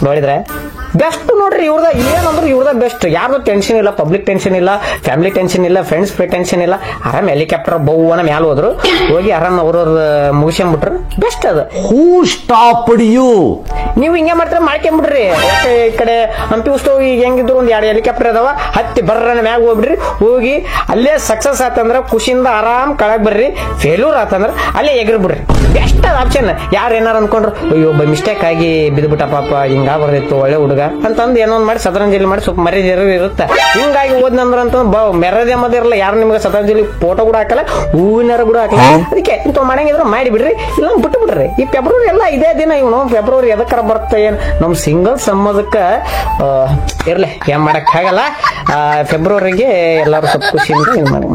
ನೋಡಿದ್ರೆ ಬೆಸ್ಟ್ ನೋಡ್ರಿ ಇವ್ರದ ಏನಂದ್ರೆ ಇವ್ರದ ಬೆಸ್ಟ್. ಯಾರ್ದು ಟೆನ್ಷನ್ ಇಲ್ಲ, ಪಬ್ಲಿಕ್ ಟೆನ್ಷನ್ ಇಲ್ಲ, ಫ್ಯಾಮಿಲಿ ಟೆನ್ಷನ್ ಇಲ್ಲ, ಫ್ರೆಂಡ್ಸ್ ಟೆನ್ಷನ್ ಇಲ್ಲ. ಆರಾಮ್ ಹೆಲಿಕಾಪ್ಟರ್ ಬೌವನ ಮ್ಯಾಲ ಹೋದ್ರು, ಹೋಗಿ ಆರಾಮ್ ಅವ್ರವ್ರ ಮುಗಿಸ್ಕೊಂಡ್ಬಿಟ್ರು. ಬೆಸ್ಟ್ ಅದ. ಹೂ ಸ್ಟಾಪ್ಡ್ ಯು? ನೀವು ಹಿಂಗೆ ಮಾಡ್ತಾರೆ ಮಾಡ್ಕೊಂಡ್ಬಿಡ್ರಿ. ಈ ಕಡೆ ಹಂಪಿ ಉತ್ಸವ ಈಗ ಹೆಂಗಿದ್ರು ಒಂದ್ 2 ಹೆಲಿಕಾಪ್ಟರ್ ಅದಾವ, ಹತ್ತಿ ಬರ್ರನ ಮ್ಯಾಗ ಹೋಗ್ಬಿಡ್ರಿ. ಹೋಗಿ ಅಲ್ಲೇ ಸಕ್ಸಸ್ ಆತಂದ್ರ ಖುಷಿಯಿಂದ ಆರಾಮ್ ಕಳಗ್ ಬರ್ರಿ. ಫೇಲ್ಯೂರ್ ಆತಂದ್ರ ಅಲ್ಲೇ ಎಗರ್ ಬಿಡ್ರಿ. ಬೆಸ್ಟ್ ಅದ ಆಪ್ಷನ್. ಯಾರು ಏನಾರ ಅನ್ಕೊಂಡ್ರು ಅಯ್ಯೋ ಮಿಸ್ಟೇಕ್ ಆಗಿ ಬಿದ್ಬಿಟ್ಟ ಪಾಪ, ಹಿಂಗ ಬರ್ದಿತ್ತು ಒಳ್ಳೆ ಹುಡುಗ ಅಂತಂದು ಏನೋ ಮಾಡಿ ಸತರಂಜಲಿ ಮಾಡಿ ಸ್ವಲ್ಪ ಮರ್ಯಾದೆ ಇರುತ್ತೆ. ಹಿಂಗಾಗಿ ಓದ್ನಂದ್ರ ಅಂತ ಮೆರದೆ ಮದಿರಲ್ಲ, ಯಾರು ನಿಮ್ಗೆ ಸತರಂಜಲಿ ಫೋಟೋ ಕೂಡ ಹಾಕಲ್ಲ, ಹೂವಿನಾರ ಕೂಡ ಹಾಕಲ್ಲ. ಅದಕ್ಕೆ ಇಂಥ ಮಾಡಂಗಿದ್ರು ಮಾಡಿ ಬಿಡ್ರಿ, ಇಲ್ಲ ಬಿಟ್ಟು ಬಿಡ್ರಿ. ಈ ಫೆಬ್ರವರಿ ಎಲ್ಲ ಇದೇ ದಿನ. ಇವನು ಫೆಬ್ರವರಿ ಎದಕ್ಕಾರ ಬರ್ತಾ ಏನ್ ನಮ್ ಸಿಂಗಲ್ ಸಂಬಂಧಕ್ಕ ಇರ್ಲಿ, ಏನ್ ಮಾಡಕ್ ಆಗಲ್ಲ. ಫೆಬ್ರವರಿಗೆ ಎಲ್ಲಾರು ಸ್ವಲ್ಪ ಖುಷಿಯಿಂದ ಏನ್ ಮಾಡಿ.